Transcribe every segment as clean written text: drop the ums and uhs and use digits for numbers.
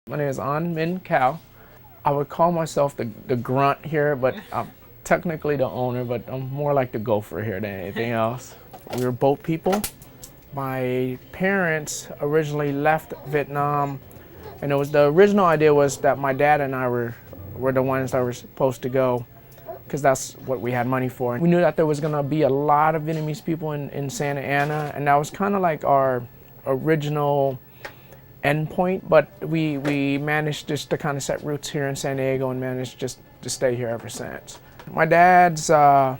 My name is Minh Cao. I would call myself the grunt here, but I'm technically the owner, but I'm more like the gopher here than anything else. We were boat people. My parents originally left Vietnam, and the original idea was that my dad and I were the ones that were supposed to go, because that's what we had money for. We knew that there was gonna be a lot of Vietnamese people in Santa Ana, and that was kind of like our original endpoint, but we managed just to kind of set roots here in San Diego and managed just to stay here ever since. My dad's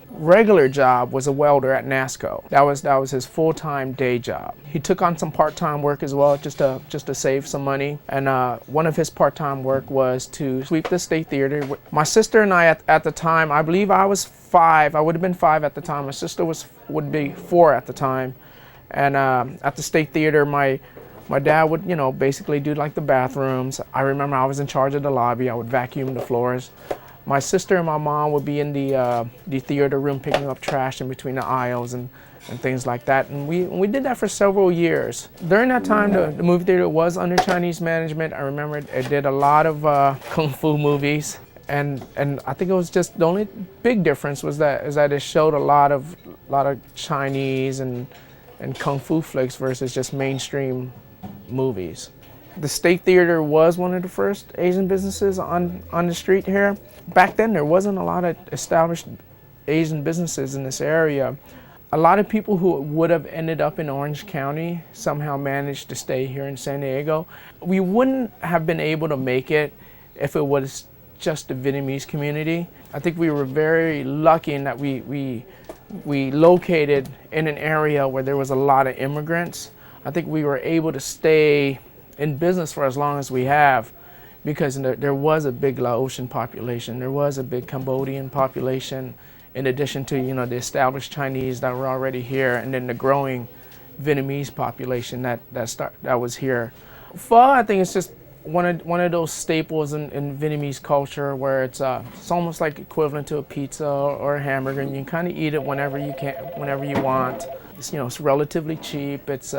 regular job was a welder at NASCO. That was his full-time day job. He took on some part-time work as well, just to save some money. And one of his part-time work was to sweep the State Theater. My sister and I, at the time, I believe I was 5. I would have been 5 at the time. My sister would be 4 at the time. And at the State Theater, my dad would, basically do like the bathrooms. I remember I was in charge of the lobby. I would vacuum the floors. My sister and my mom would be in the theater room picking up trash in between the aisles and things like that. And we did that for several years. During that time, the movie theater was under Chinese management. I remember it did a lot of kung fu movies. And I think it was just the only big difference was that it showed a lot of Chinese and kung fu flicks versus just mainstream movies. The State Theater was one of the first Asian businesses on the street here. Back then there wasn't a lot of established Asian businesses in this area. A lot of people who would have ended up in Orange County somehow managed to stay here in San Diego. We wouldn't have been able to make it if it was just the Vietnamese community. I think we were very lucky in that we located in an area where there was a lot of immigrants. I think we were able to stay in business for as long as we have because there was a big Laotian population, there was a big Cambodian population, in addition to the established Chinese that were already here, and then the growing Vietnamese population that was here. Pho, I think, is just one of those staples in Vietnamese culture where it's almost like equivalent to a pizza or a hamburger, and you can kind of eat it whenever you want. It's relatively cheap. It's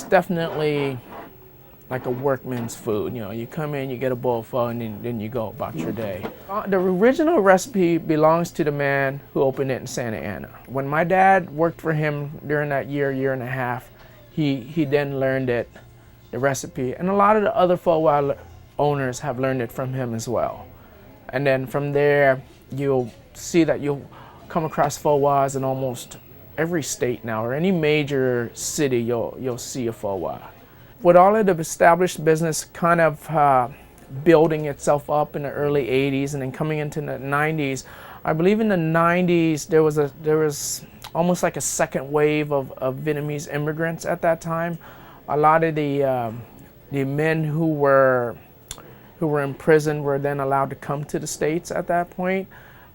definitely like a workman's food. You come in, you get a bowl of pho, and then you go about your day. The original recipe belongs to the man who opened it in Santa Ana. When my dad worked for him during that year and a half, he then learned the recipe, and a lot of the other Pho Hoa owners have learned it from him as well. And then from there, you'll see that you'll come across Pho Hoas in almost every state now, or any major city, you'll see a Pho Hoa. With all of the established business kind of building itself up in the early 80s and then coming into the 90s, I believe in the 90s there was almost like a second wave of Vietnamese immigrants at that time. A lot of the men who were in prison were then allowed to come to the States at that point,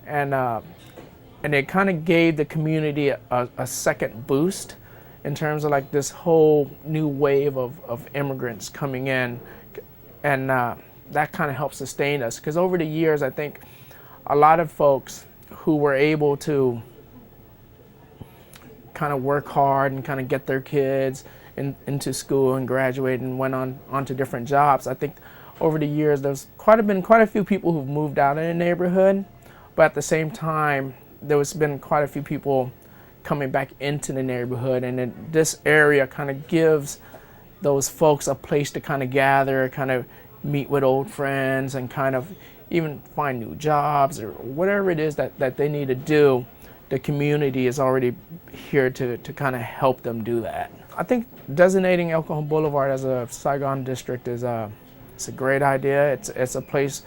and it kind of gave the community a second boost in terms of like this whole new wave of immigrants coming in, and that kind of helped sustain us, because over the years I think a lot of folks who were able to kind of work hard and kind of get their kids into school and graduate and went on to different jobs. I think over the years there's been quite a few people who've moved out of the neighborhood, but at the same time there's been quite a few people coming back into the neighborhood, and then this area kind of gives those folks a place to kind of gather, kind of meet with old friends, and kind of even find new jobs or whatever it is that they need to do. The community is already here to kind of help them do that. I think designating El Cajon Boulevard as a Saigon district it's a great idea. It's a place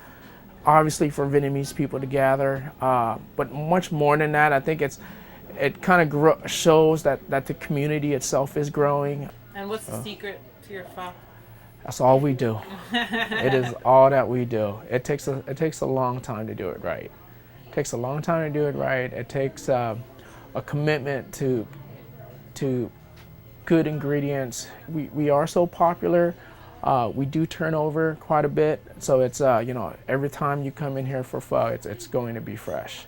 obviously for Vietnamese people to gather, but much more than that, I think it kind of shows that the community itself is growing. And what's the secret to your pho? That's all we do. It is all that we do. It takes a long time to do it right. It takes a long time to do it right. It takes a commitment to good ingredients. We are so popular. We do turn over quite a bit, so it's every time you come in here for pho, it's going to be fresh.